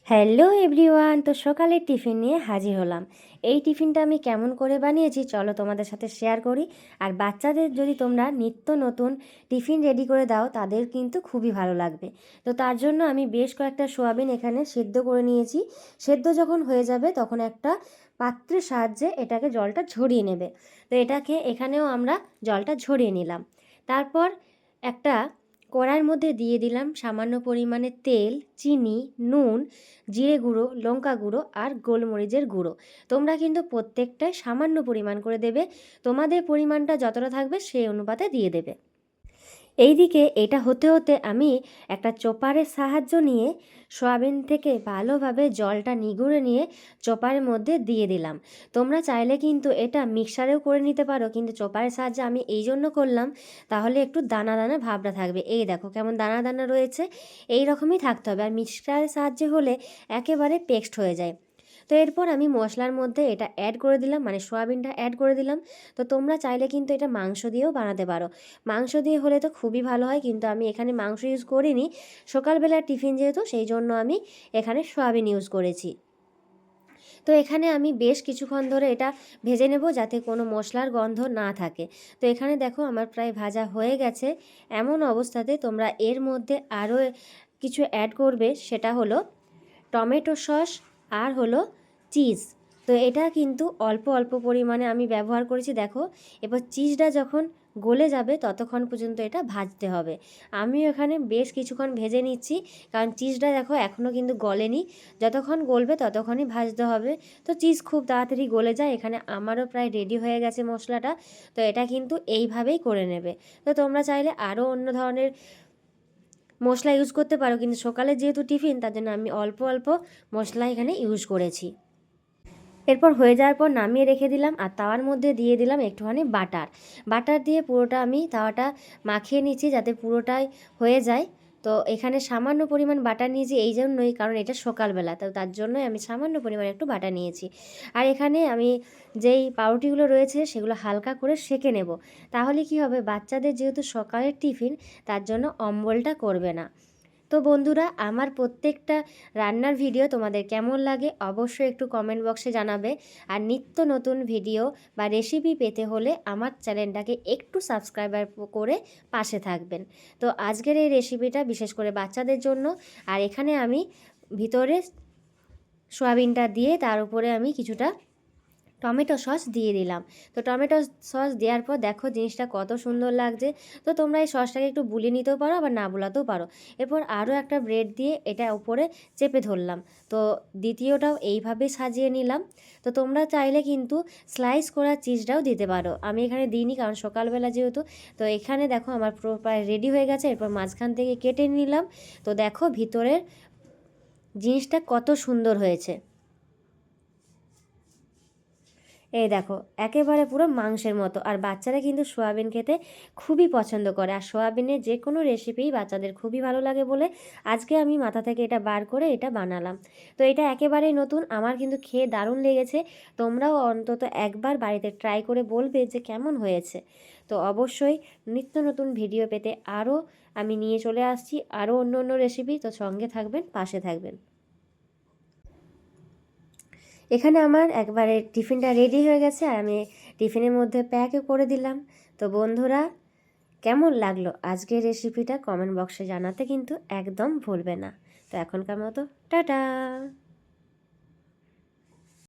Hello everyone, তো সকালের tiffin নিয়ে হাজির হলাম। এই টিফিনটা আমি কেমন করে বানিয়েছি চলো তোমাদের সাথে শেয়ার করি। আর বাচ্চাদের যদি তোমরা নিত্য নতুন টিফিন রেডি করে দাও তাদের কিন্তু খুবই ভালো লাগবে। তো তার জন্য আমি বেশ কয়েকটা সোয়াবিন এখানে সেদ্ধ করে নিয়েছি। সেদ্ধ যখন হয়ে যাবে তখন একটা পাত্রের সাহায্যে এটাকে জলটা ঝরিয়ে নেবে। তো এটাকে এখানেও আমরা জলটা ঝরিয়ে নিলাম। তারপর একটা কড়াইয়ের মধ্যে দিয়ে দিলাম সামান্য পরিমাণে তেল, চিনি, নুন, জিরে গুঁড়ো, লঙ্কা গুঁড়ো আর গোলমরিচের গুঁড়ো। তোমরা কিন্তু প্রত্যেকটাই সামান্য পরিমাণ করে দেবে। তোমাদের পরিমাণটা যতটা থাকবে সেই অনুপাতে দিয়ে দেবে। এইদিকে এটা হতে হতে আমি একটা চপারের সাহায্য নিয়ে সয়াবিন থেকে ভালোভাবে জলটা নিগুড়ে নিয়ে চপারের মধ্যে দিয়ে দিলাম। তোমরা চাইলে কিন্তু এটা মিক্সারেও করে নিতে পারো, কিন্তু চপারের সাহায্যে আমি এই জন্য করলাম, তাহলে একটু দানা দানা ভাবটা থাকবে। এই দেখো কেমন দানা দানা রয়েছে, এই রকমই থাকতে হবে। আর মিক্সারের সাহায্যে হলে একেবারে পেস্ট হয়ে যায়। তো এরপর আমি মশলার মধ্যে এটা অ্যাড করে দিলাম, মানে সয়াবিনটা অ্যাড করে দিলাম। তো তোমরা চাইলে কিন্তু এটা মাংস দিয়েও বানাতে পারো। মাংস দিয়ে হলে তো খুবই ভালো হয়, কিন্তু আমি এখানে মাংস ইউজ করিনি। সকালবেলার টিফিন যেহেতু সেই জন্য আমি এখানে সয়াবিন ইউজ করেছি। তো এখানে আমি বেশ কিছুক্ষণ ধরে এটা ভেজে নেব যাতে কোনো মশলার গন্ধ না থাকে। তো এখানে দেখো আমার প্রায় ভাজা হয়ে গেছে। এমন অবস্থাতে তোমরা এর মধ্যে আরও কিছু অ্যাড করবে, সেটা হলো টমেটো সস আর হলো চিজ। তো এটা কিন্তু অল্প অল্প পরিমাণে আমি ব্যবহার করেছি। দেখো এবার চিজটা যখন গলে যাবে ততক্ষণ পর্যন্ত এটা ভাজতে হবে। আমিও এখানে বেশ কিছুক্ষণ ভেজে নিচ্ছি, কারণ চিজটা দেখো এখনও কিন্তু গলেনি। যতক্ষণ গলবে ততক্ষণই ভাজতে হবে। তো চিজ খুব তাড়াতাড়ি গলে যায়। এখানে আমারও প্রায় রেডি হয়ে গেছে মশলাটা। তো এটা কিন্তু এইভাবেই করে নেবে। তো তোমরা চাইলে আরও অন্য ধরনের মশলা ইউজ করতে পারো, কিন্তু সকালে যেহেতু টিফিন তার জন্য আমি অল্প অল্প মশলা এখানে ইউজ করেছি। এরপর হয়ে যাওয়ার পর নামিয়ে রেখে দিলাম, আর তাওয়ার মধ্যে দিয়ে দিলাম একটুখানি বাটার দিয়ে পুরোটা আমি তাওয়াটা মাখিয়ে নিচ্ছি যাতে পুরোটাই হয়ে যায়। তো এখানে সামান্য পরিমাণ বাটার নিয়েছি এই জন্যই, কারণ এটা সকালবেলা, তো তার জন্যই আমি সামান্য পরিমাণ একটু বাটার নিয়েছি। আর এখানে আমি যেই পাউরুটিগুলো রয়েছে সেগুলো হালকা করে সেঁকে নেব। তাহলে কি হবে, বাচ্চাদের যেহেতু সকালের টিফিন তার জন্য অম্বলটা করবে না। তো বন্ধুরা, আমার প্রত্যেকটা রান্নার ভিডিও তোমাদের কেমন লাগে অবশ্যই একটু কমেন্ট বক্সে জানাবে। আর নিত্য নতুন ভিডিও বা রেসিপি পেতে হলে আমার চ্যানেলটাকে একটু সাবস্ক্রাইবার করে পাশে থাকবেন। তো আজকের এই রেসিপিটা বিশেষ করে বাচ্চাদের জন্য। আর এখানে আমি ভিতরে সয়াবিনটা দিয়ে তার উপরে আমি কিছুটা টমেটো সস দিয়ে দিলাম। তো টমেটো সস দেওয়ার পর দেখো জিনিসটা কত সুন্দর লাগছে। তো তোমরা এই সসটাকে একটু বুলিয়ে নিতেও পারো, আবার না বুলাতেও পারো। এরপর আরও একটা ব্রেড দিয়ে এটা উপরে চেপে ধরলাম। তো দ্বিতীয়টাও এইভাবে সাজিয়ে নিলাম। তো তোমরা চাইলে কিন্তু স্লাইস করা চিজটাও দিতে পারো, আমি এখানে দিইনি কারণ সকালবেলা যেহেতু। তো এখানে দেখো আমার পুরো প্রায় রেডি হয়ে গেছে। এরপর মাঝখান থেকে কেটে নিলাম। তো দেখো ভিতরের জিনিসটা কত সুন্দর হয়েছে। এই দেখো একেবারে পুরো মাংসের মতো। আর বাচ্চারা কিন্তু সোয়াবিন খেতে খুবই পছন্দ করে, আর সোয়াবিনের যে কোনো রেসিপিই বাচ্চাদের খুবই ভালো লাগে বলে আজকে আমি মাথা থেকে এটা বার করে এটা বানালাম। তো এটা একেবারেই নতুন, আমার কিন্তু খেয়ে দারুণ লেগেছে। তোমরাও অন্তত একবার বাড়িতে ট্রাই করে বলবে যে কেমন হয়েছে। তো অবশ্যই নিত্য নতুন ভিডিও পেতে আরও আমি নিয়ে চলে আসছি আরও অন্য অন্য রেসিপি। তো সঙ্গে থাকবেন, পাশে থাকবেন। এখানে আমার একবারে টিফিনটা রেডি হয়ে গেছে, আর আমি টিফিনের মধ্যে প্যাকও করে দিলাম। তো বন্ধুরা, কেমন লাগলো আজকের রেসিপিটা কমেন্ট বক্সে জানাতে কিন্তু একদম ভুলবে না। তো এখনকার মতো টাটা।